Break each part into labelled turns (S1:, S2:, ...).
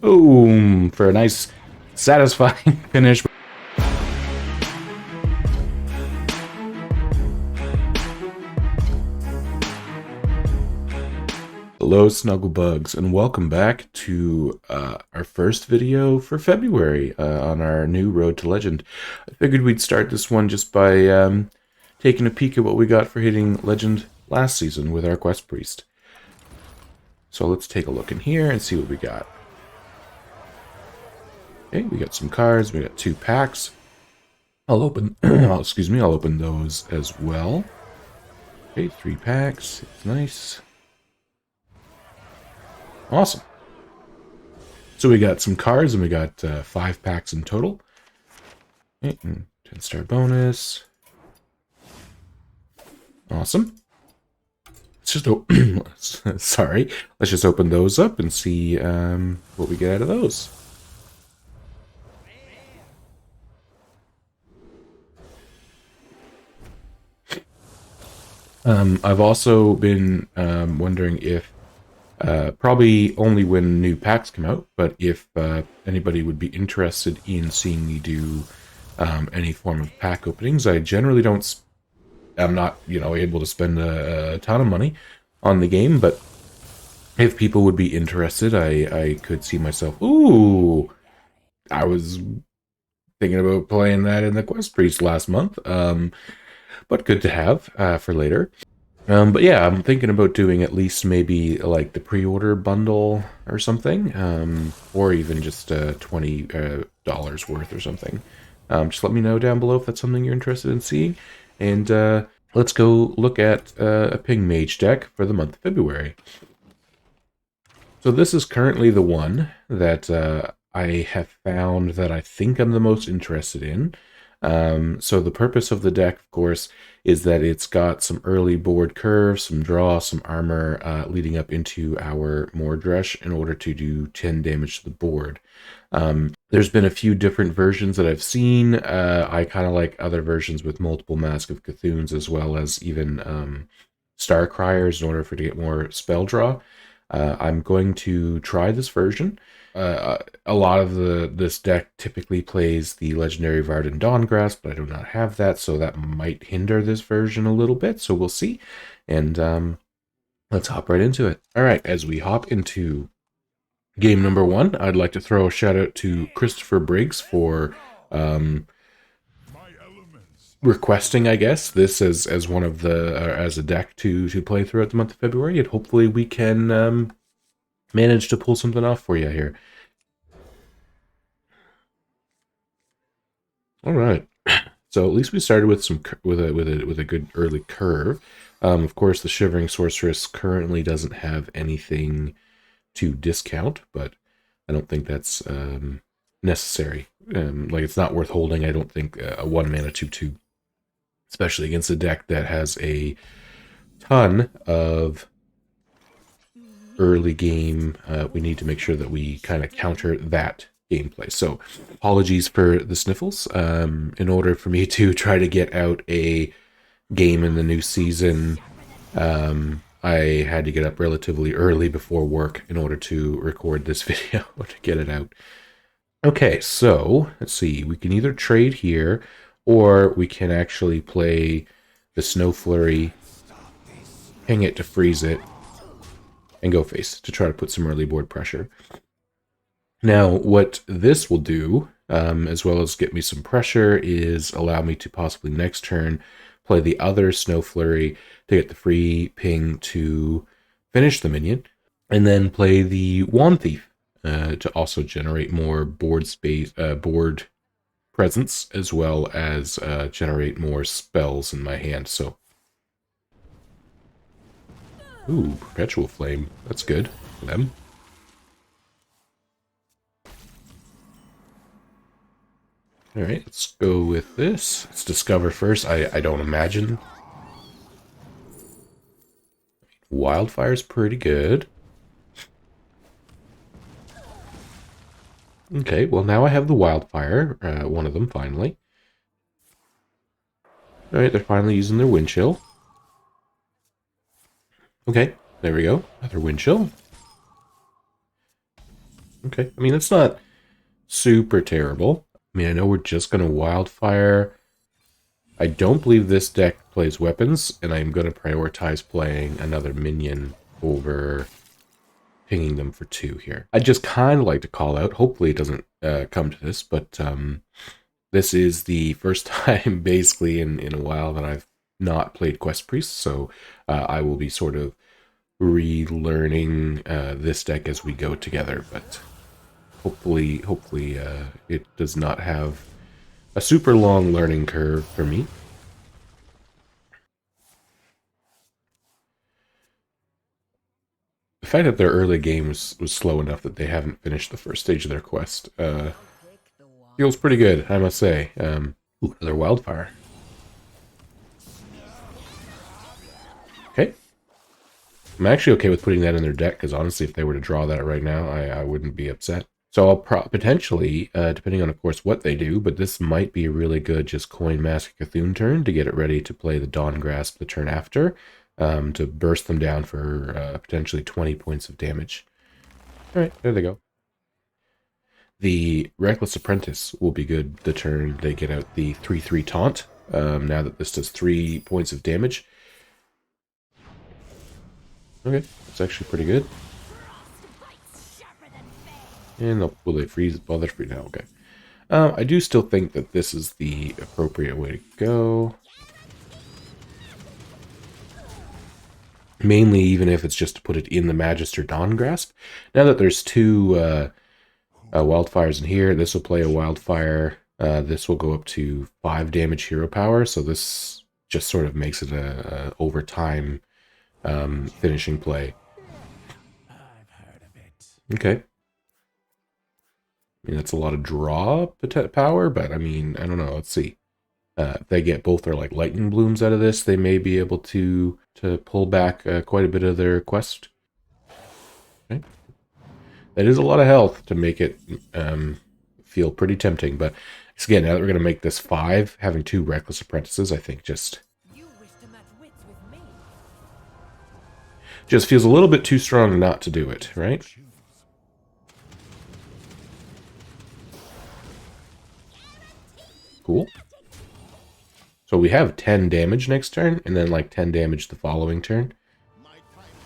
S1: Boom! For a nice, satisfying finish. Hello, Snugglebugs, and welcome back to our first video for February on our new Road to Legend. I figured we'd start this one just by taking a peek at what we got for hitting Legend last season with our Quest Priest. So let's take a look in here and see what we got. Okay, we got some cards, we got 2 packs. I'll open, excuse me, I'll open those as well. Okay, 3 packs, it's nice. Awesome. So we got some cards, and we got 5 packs in total. Okay, 10-star bonus. Awesome. Let's just sorry. Let's just open those up and see what we get out of those. I've also been wondering if probably only when new packs come out, but if anybody would be interested in seeing me do any form of pack openings. I generally don't, I'm not, able to spend a ton of money on the game, but if people would be interested, I could see myself, ooh, I was thinking about playing that in the Quest Priest last month, but good to have for later. But yeah, I'm thinking about doing at least maybe like the pre-order bundle or something, or even just $20 worth or something. Just let me know down below if that's something you're interested in seeing. And let's go look at a Ping Mage deck for the month of February. So this is currently the one that I have found that I think I'm the most interested in. So the purpose of the deck, of course, is that it's got some early board curves, some draw, some armor leading up into our Mordresh in order to do 10 damage to the board. There's been a few different versions that I've seen. I kind of like other versions with multiple Mask of Cthuns as well as even Star Criers in order for to get more spell draw. I'm going to try this version. A lot of this deck typically plays the legendary Varden Dawngrasp, but I do not have that, so that might hinder this version a little bit, so we'll see. And let's hop right into it. All right, as we hop into game number 1, I'd like to throw a shout out to Christopher Briggs for requesting, I guess, this as one of the as a deck to play throughout the month of February, and hopefully we can manage to pull something off for you here. All right. So at least we started with some with a good early curve. Of course, the Shivering Sorceress currently doesn't have anything to discount, but I don't think that's necessary. Like, it's not worth holding. I don't think a 1-mana 2/2, especially against a deck that has a ton of early game. We need to make sure that we kind of counter that gameplay. So apologies for the sniffles. In order for me to try to get out a game in the new season, I had to get up relatively early before work in order to record this video to get it out. Okay, so let's see. We can either trade here, or we can actually play the Snow Flurry, hang it to freeze it, and go face to try to put some early board pressure. Now, what this will do, as well as get me some pressure, is allow me to possibly next turn play the other Snow Flurry to get the free ping to finish the minion, and then play the Wand Thief to also generate more board space, board presence, as well as generate more spells in my hand. So, ooh, Perpetual Flame. That's good for them. All right, let's go with this. Let's discover first. I don't imagine. Wildfire's pretty good. Okay, well now I have the Wildfire, one of them finally. All right, they're finally using their Wind Chill. Okay, there we go. Another Wind Chill. Okay, I mean, it's not super terrible. I mean, I know we're just going to Wildfire. I don't believe this deck plays weapons, and I'm going to prioritize playing another minion over pinging them for 2 here. I'd just kind of like to call out, hopefully it doesn't come to this, but this is the first time basically in a while that I've not played Quest Priest, so I will be sort of relearning this deck as we go together, but hopefully it does not have a super long learning curve for me. The fact that their early games was slow enough that they haven't finished the first stage of their quest feels pretty good, I must say. Ooh, another Wildfire. Okay. I'm actually okay with putting that in their deck, because honestly, if they were to draw that right now, I wouldn't be upset. So I'll potentially, depending on, of course, what they do, but this might be a really good just coin Mask Cthulhu turn to get it ready to play the Dawn Grasp the turn after, to burst them down for potentially 20 points of damage. All right, there they go. The Reckless Apprentice will be good the turn they get out the 3/3 taunt, now that this does 3 points of damage. Okay, that's actually pretty good. And will they freeze? Well, they're free now, okay. I do still think that this is the appropriate way to go. Mainly, even if it's just to put it in the Magister Dawn Grasp. Now that there's 2 Wildfires in here, this will play a Wildfire. This will go up to 5 damage hero power, so this just sort of makes it a over time finishing play. Okay. I mean, that's a lot of draw power, but I mean, I don't know. Let's see. If they get both their like lightning blooms out of this, they may be able to pull back quite a bit of their quest. Okay. That is a lot of health to make it feel pretty tempting, but again, now that we're going to make this 5, having 2 Reckless Apprentices, I think just feels a little bit too strong not to do it, right? Cool. So we have 10 damage next turn, and then like 10 damage the following turn.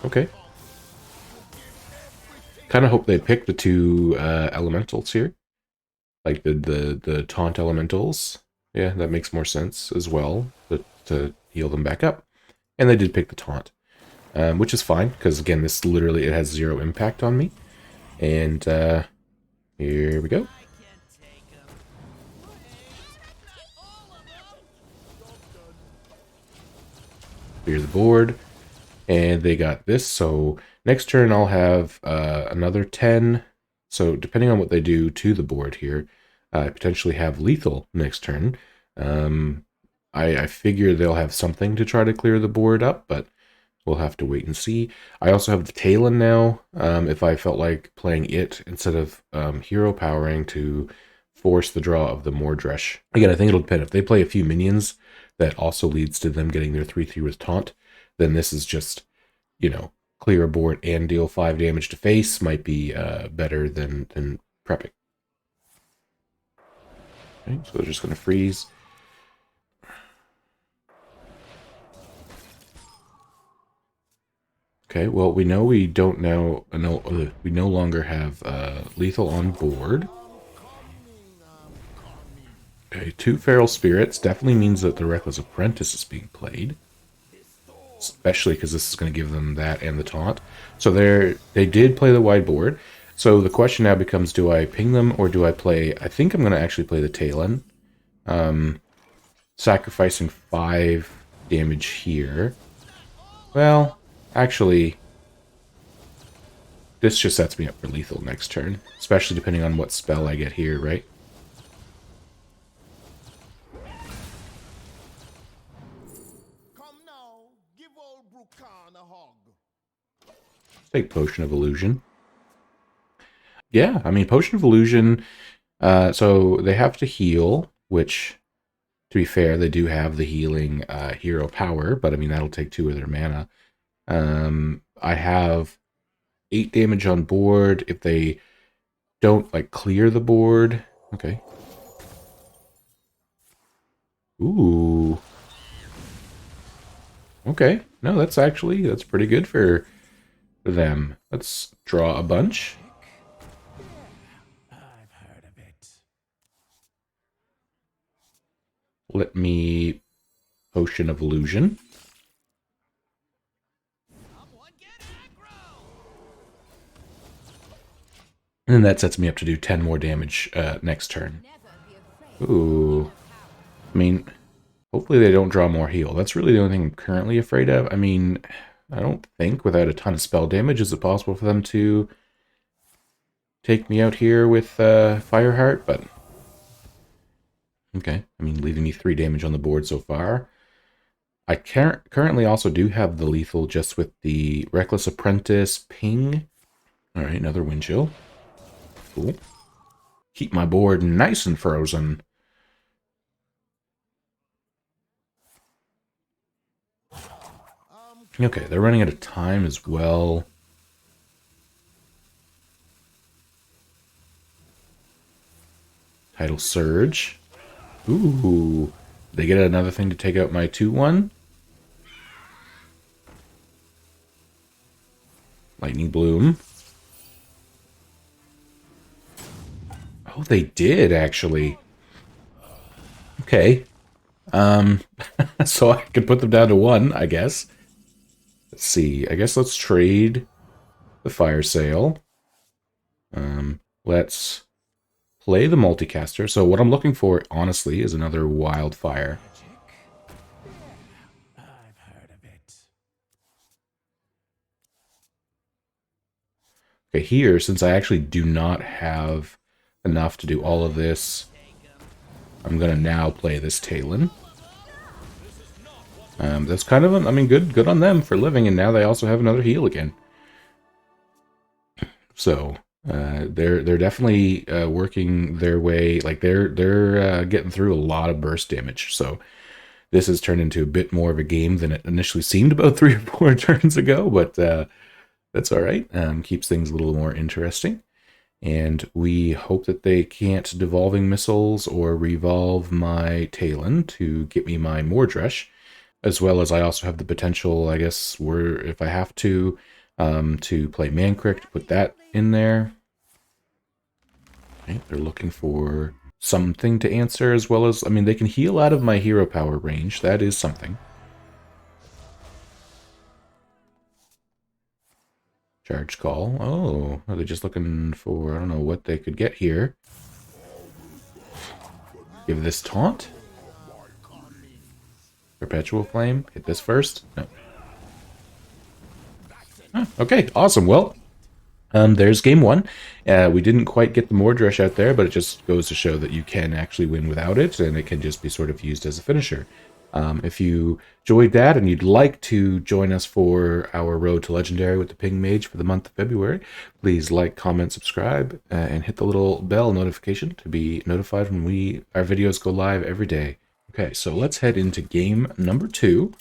S1: Okay. Kind of hope they pick the 2 elementals here. Like the taunt elementals. Yeah, that makes more sense as well, to heal them back up. And they did pick the taunt, which is fine, because again, this literally, it has 0 impact on me. And here we go. Clear the board. And they got this, so next turn I'll have another 10. So depending on what they do to the board here, I potentially have lethal next turn. I figure they'll have something to try to clear the board up, but we'll have to wait and see. I also have the Talon now, if I felt like playing it instead of hero powering to force the draw of the Mordresh. Again, I think it'll depend. If they play a few minions, that also leads to them getting their 3/3 with taunt, then this is just, you know, clear a board and deal 5 damage to face might be better than prepping. Okay, so they're just going to freeze. Okay, well, we know we don't now, we no longer have lethal on board. Okay, 2 Feral Spirits definitely means that the Reckless Apprentice is being played. Especially because this is going to give them that and the taunt. So they did play the wide board. So the question now becomes, do I ping them or do I play... I think I'm going to actually play the Talon. Sacrificing 5 damage here. Well, actually, this just sets me up for lethal next turn. Especially depending on what spell I get here, right? Take Potion of Illusion. Yeah, I mean, Potion of Illusion, so they have to heal, which, to be fair, they do have the healing hero power, but I mean, that'll take 2 of their mana. I have 8 damage on board. If they don't like clear the board. Okay. Ooh. Okay. No, that's pretty good for them. Let's draw a bunch.
S2: I've heard of it.
S1: Let me Potion of Illusion. And then that sets me up to do 10 more damage next turn. Ooh. I mean, hopefully they don't draw more heal. That's really the only thing I'm currently afraid of. I mean, I don't think without a ton of spell damage is it possible for them to take me out here with Fireheart, but okay. I mean, leaving me 3 damage on the board so far. I currently also do have the lethal just with the Reckless Apprentice Ping. All right, another wind chill. Cool. Keep my board nice and frozen. Okay, they're running out of time as well. Tidal Surge. Ooh. They get another thing to take out my 2-1. Lightning Bloom. Oh, they did, actually. Okay. So I could put them down to 1, I guess. Let's see. I guess let's trade the Fire Sale. Let's play the Multicaster. So what I'm looking for, honestly, is another Wildfire.
S2: I've heard of it.
S1: Okay, here, since I actually do not have enough to do all of this, I'm going to now play this Talon. That's kind of, I mean, good on them for living, and now they also have another heal again. So, they're definitely working their way, like they're getting through a lot of burst damage. So, this has turned into a bit more of a game than it initially seemed about 3 or 4 turns ago, but that's all right. Keeps things a little more interesting. And we hope that they can't Devolving Missiles or revolve my Talon to get me my Mordresh, as well as I also have the potential, I guess, if I have to play Mankrik to put that in there. Okay, they're looking for something to answer, as well as, I mean, they can heal out of my hero power range. That is something. Charge Call. Oh, are they just looking for, I don't know what they could get here. Give this Taunt. Perpetual Flame. Hit this first. No. Oh, okay, awesome. Well, there's game 1. We didn't quite get the Mordresh out there, but it just goes to show that you can actually win without it, and it can just be sort of used as a finisher. If you enjoyed that and you'd like to join us for our Road to Legendary with the Ping Mage for the month of February, please like, comment, subscribe, and hit the little bell notification to be notified when our videos go live every day. Okay, so let's head into game number 2.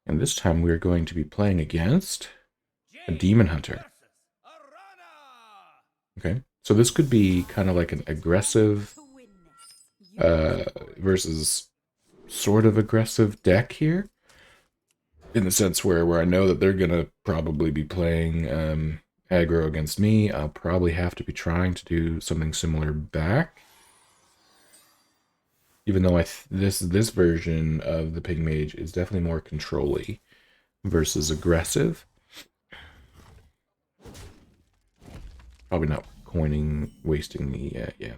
S1: And this time we're going to be playing against a Demon Hunter. Okay, so this could be kind of like an aggressive versus sort of aggressive deck here, in the sense where I know that they're gonna probably be playing aggro against me. I'll probably have to be trying to do something similar back, even though this version of the Ping Mage is definitely more control-y versus aggressive. Probably not wasting the yeah.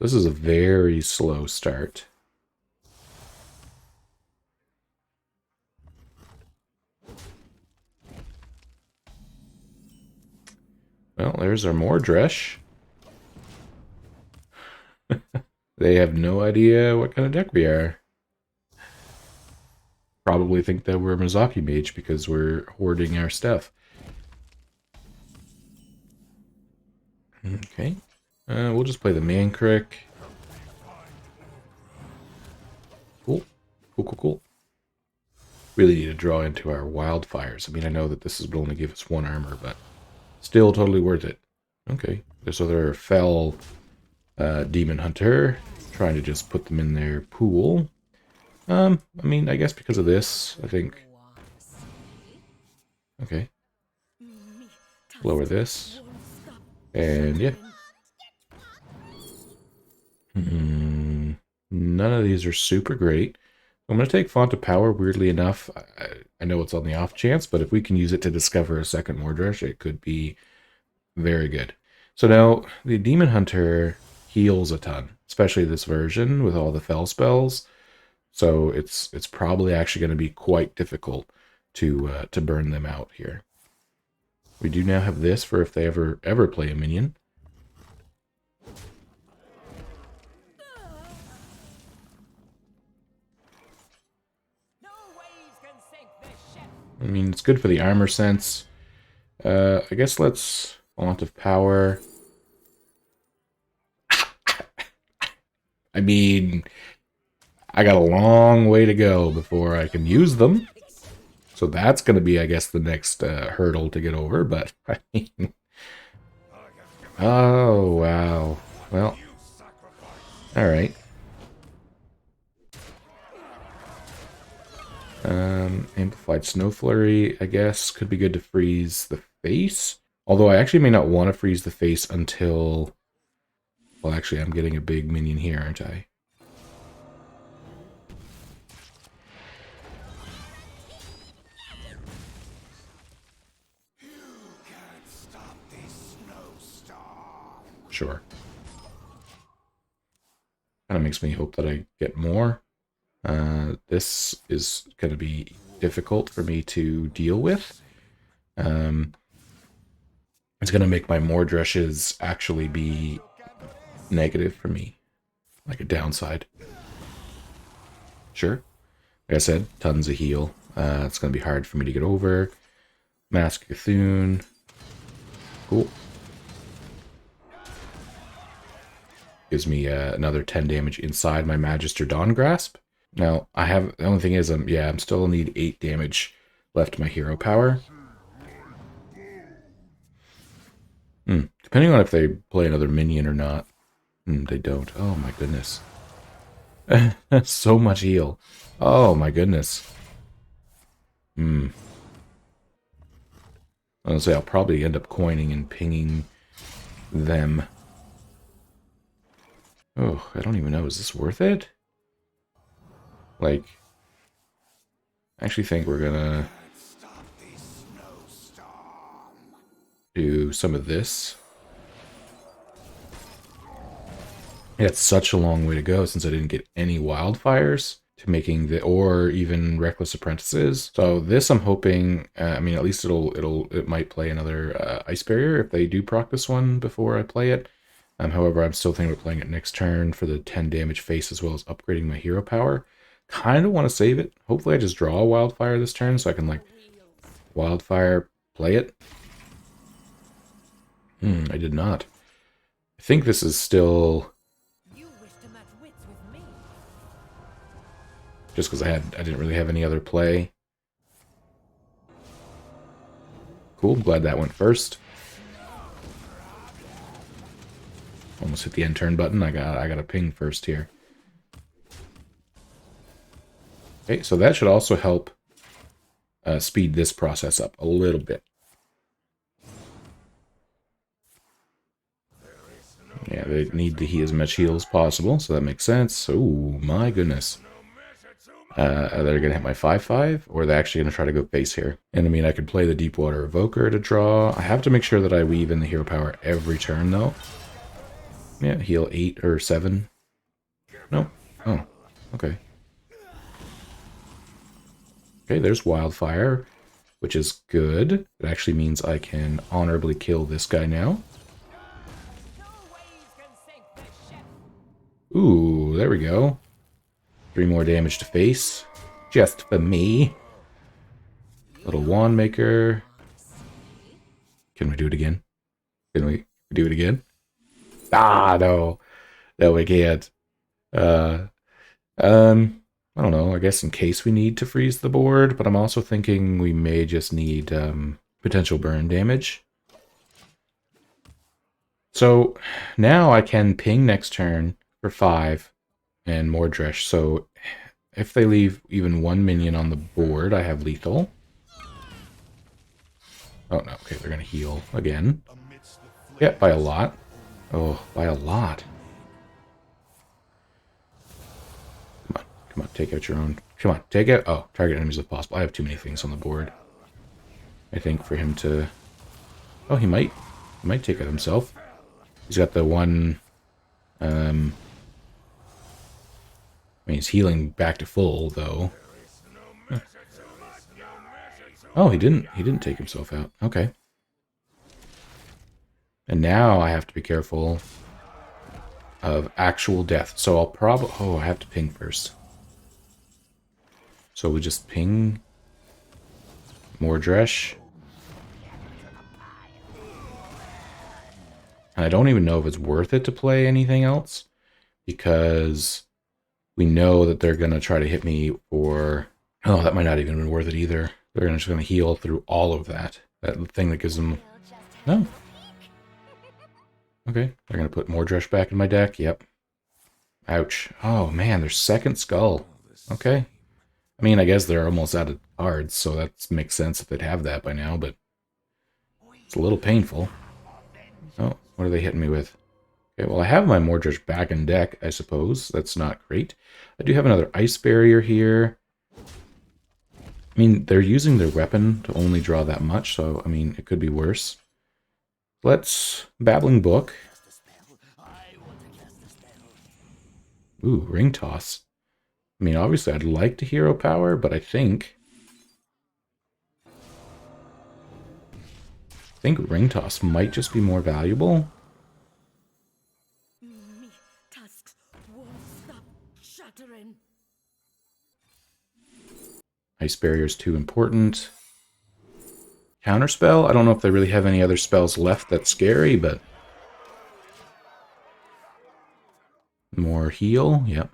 S1: This is a very slow start. Well, there's our Mordresh. They have no idea what kind of deck we are. Probably think that we're a Mizaki Mage because we're hoarding our stuff. Okay. We'll just play the Mankrik. Cool. Cool. really need to draw into our wildfires. I mean, I know that this would only give us 1 armor, but still totally worth it. Okay, this other fell demon hunter, trying to just put them in their pool. I mean, I guess because of this, I think... Okay. Lower this. And yeah. None of these are super great. I'm going to take Font of Power, weirdly enough. I know it's on the off chance, but if we can use it to discover a second Mordresh, it could be very good. So now, the Demon Hunter heals a ton, especially this version with all the Fell spells. So it's probably actually going to be quite difficult to burn them out here. We do now have this for if they ever play a minion. I mean, it's good for the armor sense. I guess let's Font of Power. I mean, I got a long way to go before I can use them. So that's going to be, I guess, the next hurdle to get over. But, I mean... Oh, wow. Well, alright. Amplified Snow Flurry, I guess, could be good to freeze the face. Although I actually may not want to freeze the face until... Well, actually, I'm getting a big minion here, aren't I? Sure. Kind of makes me hope that I get more. This is going to be difficult for me to deal with. It's going to make my Mordreshes actually be negative for me. Like a downside. Sure. Like I said, tons of heal. It's going to be hard for me to get over. Mask Cthulhu. Cool. Gives me another 10 damage inside my Magister Dawn Grasp. Now, the only thing is, I'm still need 8 damage left to my hero power. Depending on if they play another minion or not. They don't. Oh my goodness. So much heal. Oh my goodness. Honestly, I'll probably end up coining and pinging them. Oh, I don't even know. Is this worth it? Like, I actually think we're gonna do some of this. Yeah, it's such a long way to go since I didn't get any wildfires to making or even Reckless Apprentices. So this I'm hoping, I mean, at least it might play another Ice Barrier if they do proc this one before I play it. However, I'm still thinking about playing it next turn for the 10 damage face as well as upgrading my hero power. Kind of want to save it. Hopefully I just draw a wildfire this turn so I can, like, wildfire play it. I did not. I think this is still... Just because I didn't really have any other play. Cool, I'm glad that went first. Almost hit the end turn button. I got a ping first here. Okay, so that should also help speed this process up a little bit. Yeah, they need to heal as much heal as possible, so that makes sense. Oh my goodness. They're going to hit my 5/5, or they're actually going to try to go face here. And I mean, I could play the Deepwater Evoker to draw. I have to make sure that I weave in the hero power every turn, though. Yeah, heal 8 or 7. No. Oh, okay. Okay, there's Wildfire, which is good. It actually means I can honorably kill this guy now. Ooh, there we go. 3 more damage to face. Just for me. Little wand maker. Can we do it again? Can we do it again? Ah, no. No, we can't. I don't know, I guess in case we need to freeze the board, but I'm also thinking we may just need potential burn damage. So now I can ping next turn for 5 and more Dresh. So if they leave even one minion on the board, I have lethal. Oh no, okay, they're gonna heal again. Yeah, by a lot. Oh, by a lot. Come on, take out your own. Come on, take out. Oh, target enemies if possible. I have too many things on the board. I think for him to. Oh, he might. He might take out himself. He's got the one. I mean, he's healing back to full though. Oh, he didn't. He didn't take himself out. Okay. And now I have to be careful of actual death. So I'll probably. Oh, I have to ping first. So we just ping more Dresh. And I don't even know if it's worth it to play anything else, because we know that they're going to try to hit me for... Oh, that might not even be worth it either. They're just going to heal through all of that. That thing that gives them... No. Okay, they're going to put more Dresh back in my deck. Yep. Ouch. Oh, man, their second skull. Okay. I mean, I guess they're almost out of cards, so that makes sense if they'd have that by now, but it's a little painful. Oh, what are they hitting me with? Okay, well, I have my Mordresh back in deck, I suppose. That's not great. I do have another Ice Barrier here. I mean, they're using their weapon to only draw that much, so, I mean, it could be worse. Let's... Babbling Book. Ooh, Ring Toss. I mean, obviously, I'd like to Hero Power, but I think Ring Toss might just be more valuable. Ice Barrier is too important. Counterspell? I don't know if they really have any other spells left that's scary, but... More heal? Yep.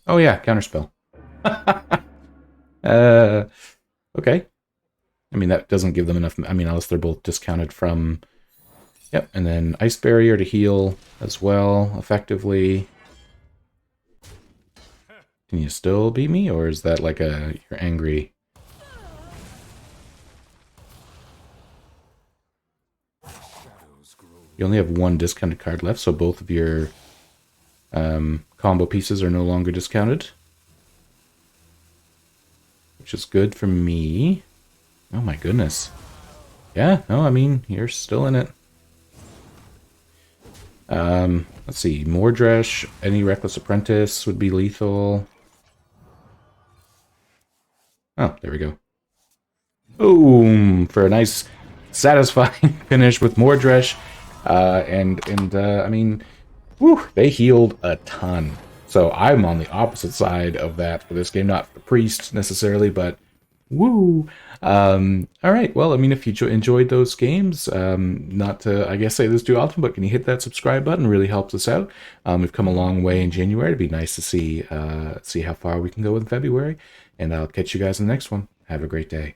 S1: Oh yeah, Counterspell. Okay. I mean, that doesn't give them enough... I mean, unless they're both discounted from... Yep, and then Ice Barrier to heal as well, effectively. Can you still beat me, or is that like a... You're angry? You only have one discounted card left, so both of your combo pieces are no longer discounted. Which is good for me. Oh my goodness. Yeah, no, I mean, you're still in it. Let's see, Mordresh, any Reckless Apprentice would be lethal. Oh, there we go. Boom! For a nice, satisfying finish with Mordresh. I mean, whew, they healed a ton. So I'm on the opposite side of that for this game. Not the priest necessarily, but woo! Alright, well, I mean, if you enjoyed those games, not to, I guess, say this too often, but can you hit that subscribe button? It really helps us out. We've come a long way in January. It'd be nice to see how far we can go in February. And I'll catch you guys in the next one. Have a great day.